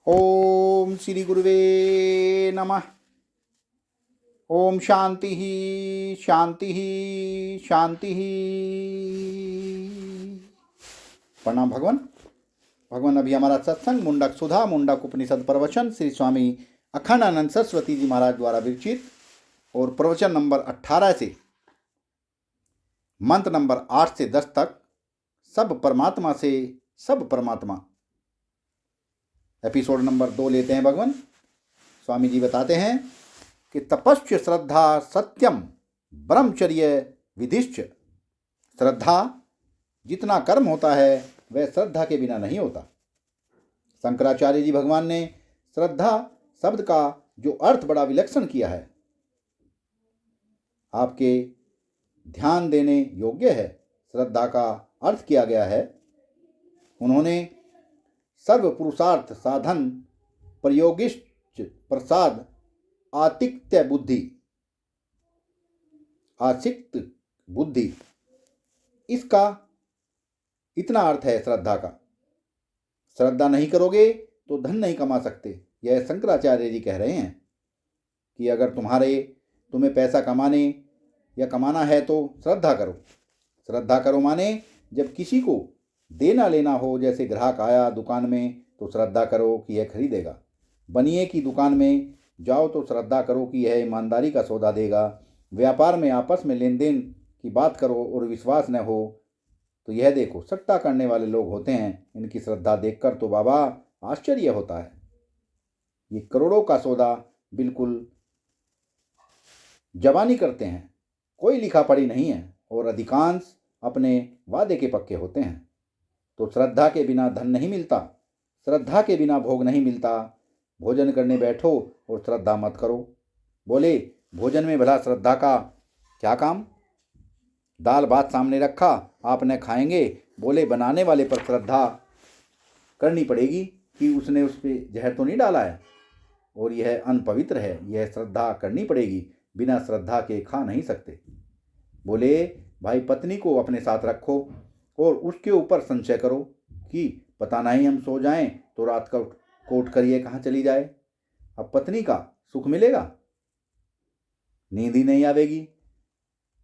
ओम श्री गुरुवे नमः। ओम शांति ही शांति ही शांति ही। प्रणाम भगवान। भगवान अभी हमारा सत्संग मुंडक सुधा मुंडक उपनिषद प्रवचन श्री स्वामी अखंडानंद सरस्वती जी महाराज द्वारा विरचित और प्रवचन नंबर 18 से मंत्र नंबर 8 से 10 तक सब परमात्मा से सब परमात्मा एपिसोड नंबर 2 लेते हैं। भगवान स्वामी जी बताते हैं कि तपस्या श्रद्धा सत्यम ब्रह्मचर्य विधिश्च। श्रद्धा जितना कर्म होता है वह श्रद्धा के बिना नहीं होता। शंकराचार्य जी भगवान ने श्रद्धा शब्द का जो अर्थ बड़ा विलक्षण किया है, आपके ध्यान देने योग्य है। श्रद्धा का अर्थ किया गया है, उन्होंने सर्व पुरुषार्थ साधन प्रयोगिश्च प्रसाद आतिक्य बुद्धि आसिक्त बुद्धि, इसका इतना अर्थ है श्रद्धा का। श्रद्धा नहीं करोगे तो धन नहीं कमा सकते। यह शंकराचार्य जी कह रहे हैं कि अगर तुम्हें पैसा कमाने या कमाना है तो श्रद्धा करो। श्रद्धा करो माने जब किसी को देना लेना हो, जैसे ग्राहक आया दुकान में तो श्रद्धा करो कि यह खरीदेगा। बनिए की दुकान में जाओ तो श्रद्धा करो कि यह ईमानदारी का सौदा देगा। व्यापार में आपस में लेन देन की बात करो और विश्वास न हो तो यह देखो सट्टा करने वाले लोग होते हैं, इनकी श्रद्धा देखकर तो बाबा आश्चर्य होता है। ये करोड़ों का सौदा बिल्कुल जवानी करते हैं, कोई लिखा पढ़ी नहीं है और अधिकांश अपने वादे के पक्के होते हैं। तो श्रद्धा के बिना धन नहीं मिलता, श्रद्धा के बिना भोग नहीं मिलता। भोजन करने बैठो और श्रद्धा मत करो। बोले भोजन में भला श्रद्धा का क्या काम? दाल भात सामने रखा, आपने खाएंगे, बोले बनाने वाले पर श्रद्धा करनी पड़ेगी कि उसने उस पर जहर तो नहीं डाला है और यह अनपवित्र है, यह श्रद्धा करनी पड़ेगी। बिना श्रद्धा के खा नहीं सकते। बोले भाई पत्नी को अपने साथ रखो और उसके ऊपर संशय करो कि पता नहीं हम सो जाएं तो रात का कोट करिए कहाँ चली जाए। अब पत्नी का सुख मिलेगा? नींद ही नहीं आवेगी,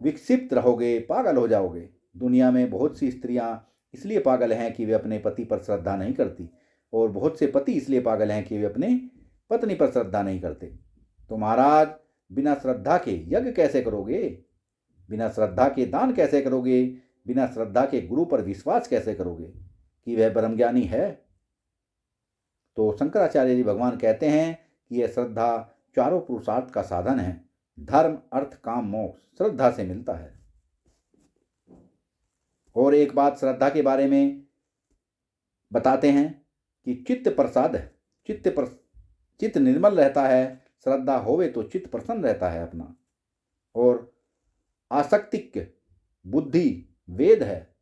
विक्षिप्त रहोगे, पागल हो जाओगे। दुनिया में बहुत सी स्त्रियां इसलिए पागल हैं कि वे अपने पति पर श्रद्धा नहीं करती और बहुत से पति इसलिए पागल हैं कि वे अपने पत्नी पर श्रद्धा नहीं करते। तो महाराज बिना श्रद्धा के यज्ञ कैसे करोगे? बिना श्रद्धा के दान कैसे करोगे? बिना श्रद्धा के गुरु पर विश्वास कैसे करोगे कि वह ब्रह्मज्ञानी है? तो शंकराचार्य जी भगवान कहते हैं कि यह श्रद्धा चारों पुरुषार्थ का साधन है। धर्म अर्थ काम मोक्ष श्रद्धा से मिलता है। और एक बात श्रद्धा के बारे में बताते हैं कि चित्त प्रसाद है। चित्त निर्मल रहता है। श्रद्धा होवे तो चित्त प्रसन्न रहता है अपना। और आसक्तिक बुद्धि वेद है,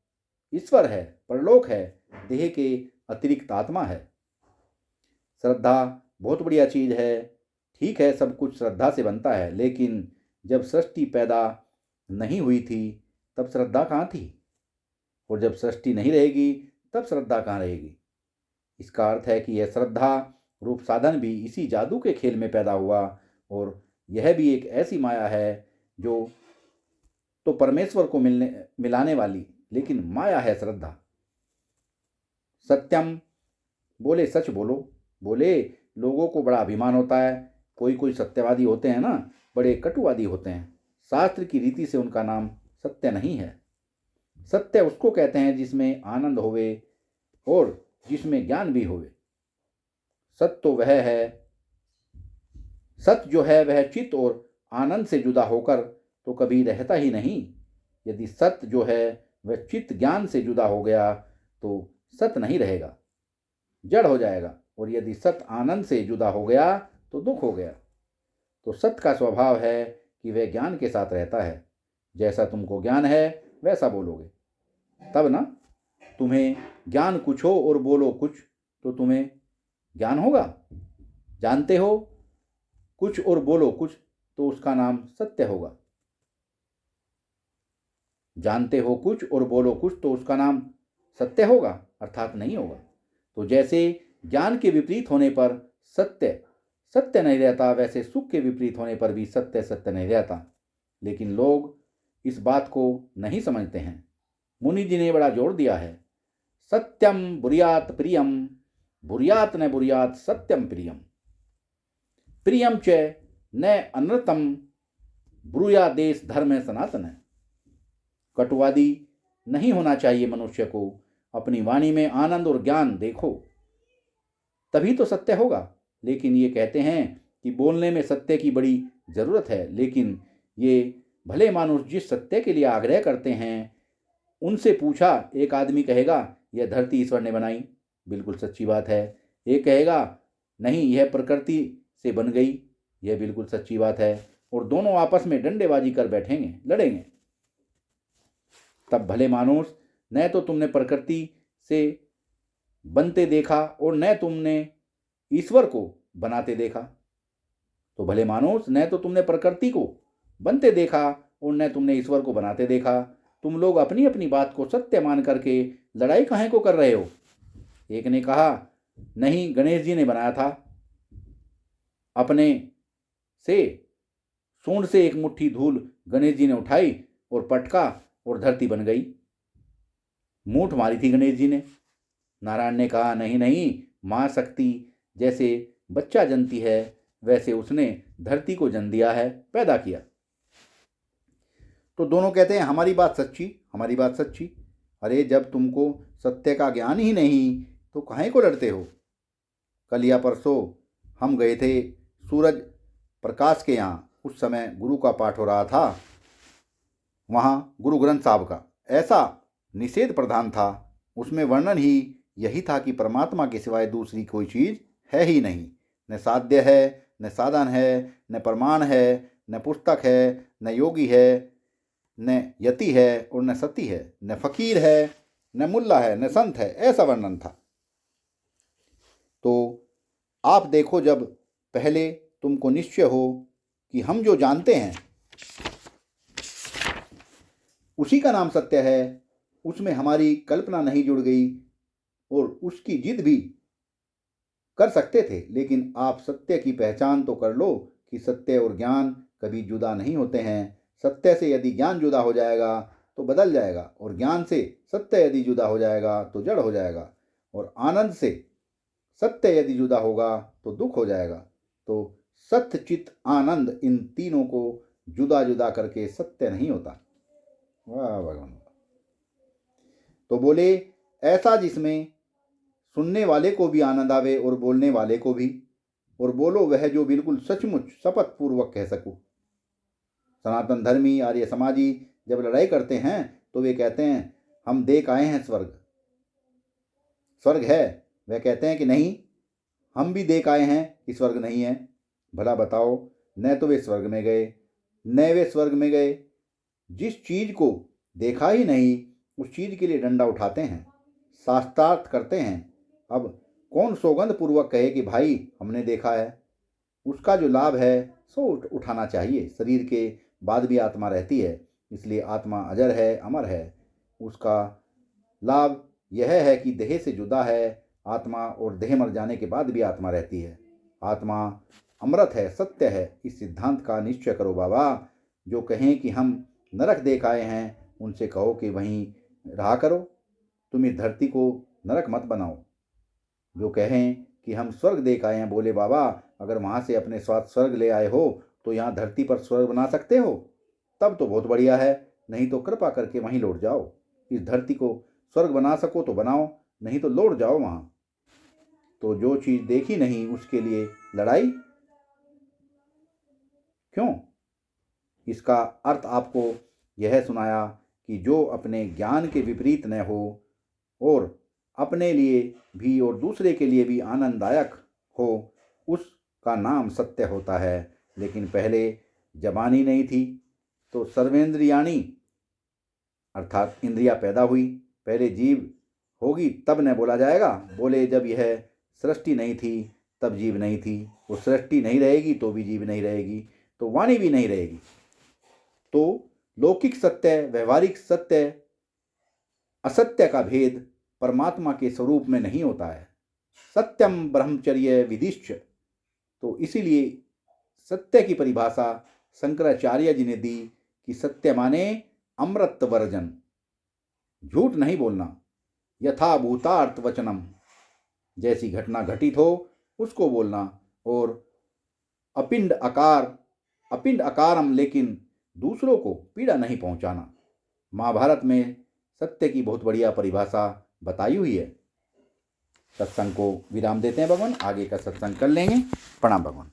ईश्वर है, परलोक है, देह के अतिरिक्त आत्मा है। श्रद्धा बहुत बढ़िया चीज है। ठीक है, सब कुछ श्रद्धा से बनता है, लेकिन जब सृष्टि पैदा नहीं हुई थी तब श्रद्धा कहाँ थी? और जब सृष्टि नहीं रहेगी तब श्रद्धा कहाँ रहेगी? इसका अर्थ है कि यह श्रद्धा रूप साधन भी इसी जादू के खेल में पैदा हुआ और यह भी एक ऐसी माया है जो तो परमेश्वर को मिलाने वाली, लेकिन माया है श्रद्धा। सत्यम बोले सच बोलो। बोले लोगों को बड़ा अभिमान होता है। कोई सत्यवादी होते हैं ना, बड़े कटुवादी होते हैं। शास्त्र की रीति से उनका नाम सत्य नहीं है। सत्य उसको कहते हैं जिसमें आनंद होवे और जिसमें ज्ञान भी होवे। सत्य तो वह है, सत्य जो है वह चित्त और आनंद से जुदा होकर तो कभी रहता ही नहीं। यदि सत्य जो है वह चित्त ज्ञान से जुदा हो गया तो सत्य नहीं रहेगा, जड़ हो जाएगा। और यदि सत्य आनंद से जुदा हो गया तो दुख हो गया। तो सत्य का स्वभाव है कि वह ज्ञान के साथ रहता है। जैसा तुमको ज्ञान है वैसा बोलोगे, तब ना तुम्हें ज्ञान कुछ हो और बोलो कुछ तो तुम्हें ज्ञान होगा। जानते हो कुछ और बोलो कुछ तो उसका नाम सत्य होगा। जानते हो कुछ और बोलो कुछ तो उसका नाम सत्य होगा, अर्थात नहीं होगा। तो जैसे ज्ञान के विपरीत होने पर सत्य सत्य नहीं रहता, वैसे सुख के विपरीत होने पर भी सत्य सत्य नहीं रहता। लेकिन लोग इस बात को नहीं समझते हैं। मुनि जी ने बड़ा जोर दिया है, सत्यम बुर्यात प्रियम, बुर्यात न बुर्यात सत्यम प्रियम, प्रियम च न अनृतम, ब्रूया देश धर्म है सनातन है। कटुवादी नहीं होना चाहिए मनुष्य को। अपनी वाणी में आनंद और ज्ञान देखो, तभी तो सत्य होगा। लेकिन ये कहते हैं कि बोलने में सत्य की बड़ी जरूरत है, लेकिन ये भले मानुष जिस सत्य के लिए आग्रह करते हैं उनसे पूछा, एक आदमी कहेगा यह धरती ईश्वर ने बनाई, बिल्कुल सच्ची बात है। एक कहेगा नहीं यह प्रकृति से बन गई, यह बिल्कुल सच्ची बात है। और दोनों आपस में डंडेबाजी कर बैठेंगे, लड़ेंगे। तब भले मानुष, न तो तुमने प्रकृति से बनते देखा और न तुमने ईश्वर को बनाते देखा। तो भले मानुष, न तो तुमने प्रकृति को बनते देखा और न तुमने ईश्वर को बनाते देखा। तुम लोग अपनी अपनी बात को सत्य मान करके लड़ाई काहे को कर रहे हो? एक ने कहा नहीं, गणेश जी ने बनाया था, अपने से सूंड से एक मुट्ठी धूल गणेश जी ने उठाई और पटका और धरती बन गई। मूठ मारी थी गणेश जी ने। नारायण ने कहा नहीं नहीं, माँ शक्ति जैसे बच्चा जनती है वैसे उसने धरती को जन्म दिया है, पैदा किया। तो दोनों कहते हैं हमारी बात सच्ची, हमारी बात सच्ची। अरे जब तुमको सत्य का ज्ञान ही नहीं तो काहे को लड़ते हो? कल या परसों हम गए थे सूरज प्रकाश के यहाँ, उस समय गुरु का पाठ हो रहा था। वहाँ गुरु ग्रंथ साहब का ऐसा निषेध प्रधान था, उसमें वर्णन ही यही था कि परमात्मा के सिवाय दूसरी कोई चीज़ है ही नहीं। न साध्य है, न साधन है, न प्रमाण है, न पुस्तक है, न योगी है, न यति है और न सती है, न फकीर है, न मुल्ला है, न संत है, ऐसा वर्णन था। तो आप देखो, जब पहले तुमको निश्चय हो कि हम जो जानते हैं उसी का नाम सत्य है, उसमें हमारी कल्पना नहीं जुड़ गई और उसकी जिद भी कर सकते थे, लेकिन आप सत्य की पहचान तो कर लो कि सत्य और ज्ञान कभी जुदा नहीं होते हैं। सत्य से यदि ज्ञान जुदा हो जाएगा तो बदल जाएगा, और ज्ञान से सत्य यदि जुदा हो जाएगा तो जड़ हो जाएगा, और आनंद से सत्य यदि जुदा होगा तो दुख हो जाएगा। तो सत्य चित आनंद, इन तीनों को जुदा जुदा करके सत्य नहीं होता। वाह भगवान। तो बोले ऐसा जिसमें सुनने वाले को भी आनंद आवे और बोलने वाले को भी, और बोलो वह जो बिल्कुल सचमुच शपथ पूर्वक कह सकूं। सनातन धर्मी आर्य समाजी जब लड़ाई करते हैं तो वे कहते हैं हम देख आए हैं स्वर्ग, स्वर्ग है। वे कहते हैं कि नहीं, हम भी देख आए हैं कि स्वर्ग नहीं है। भला बताओ, न तो वे स्वर्ग में गए न वे स्वर्ग में गए। जिस चीज को देखा ही नहीं उस चीज के लिए डंडा उठाते हैं, शास्त्रार्थ करते हैं। अब कौन सौगंध पूर्वक कहे कि भाई हमने देखा है? उसका जो लाभ है सो उठाना चाहिए। शरीर के बाद भी आत्मा रहती है, इसलिए आत्मा अजर है, अमर है। उसका लाभ यह है कि देह से जुदा है आत्मा, और देह मर जाने के बाद भी आत्मा रहती है। आत्मा अमृत है, सत्य है। इस सिद्धांत का निश्चय करो बाबा। जो कहें कि हम नरक देख आए हैं उनसे कहो कि वहीं रहा करो, तुम इस धरती को नरक मत बनाओ। जो कहें कि हम स्वर्ग देख आए हैं, बोले बाबा अगर वहाँ से अपने साथ स्वर्ग ले आए हो तो यहाँ धरती पर स्वर्ग बना सकते हो, तब तो बहुत बढ़िया है, नहीं तो कृपा करके वहीं लौट जाओ। इस धरती को स्वर्ग बना सको तो बनाओ, नहीं तो लौट जाओ वहाँ। तो जो चीज़ देखी नहीं उसके लिए लड़ाई क्यों? इसका अर्थ आपको यह सुनाया कि जो अपने ज्ञान के विपरीत न हो और अपने लिए भी और दूसरे के लिए भी आनंददायक हो, उसका नाम सत्य होता है। लेकिन पहले जबानी नहीं थी तो सर्वेंद्रियाणी अर्थात इंद्रिया पैदा हुई, पहले जीव होगी तब न बोला जाएगा। बोले जब यह सृष्टि नहीं थी तब जीव नहीं थी, वो सृष्टि नहीं रहेगी तो भी जीव नहीं रहेगी, तो वाणी भी नहीं रहेगी। तो लौकिक सत्य, व्यवहारिक सत्य, असत्य का भेद परमात्मा के स्वरूप में नहीं होता है। सत्यम ब्रह्मचर्य विधिश्च। तो इसीलिए सत्य की परिभाषा शंकराचार्य जी ने दी कि सत्य माने अमृत वर्जन, झूठ नहीं बोलना, यथाभूतार्थ वचनम, जैसी घटना घटित हो उसको बोलना, और अपिंड अकारम, लेकिन दूसरों को पीड़ा नहीं पहुंचाना। महाभारत में सत्य की बहुत बढ़िया परिभाषा बताई हुई है। सत्संग को विराम देते हैं भगवान, आगे का सत्संग कर लेंगे। प्रणाम भगवान।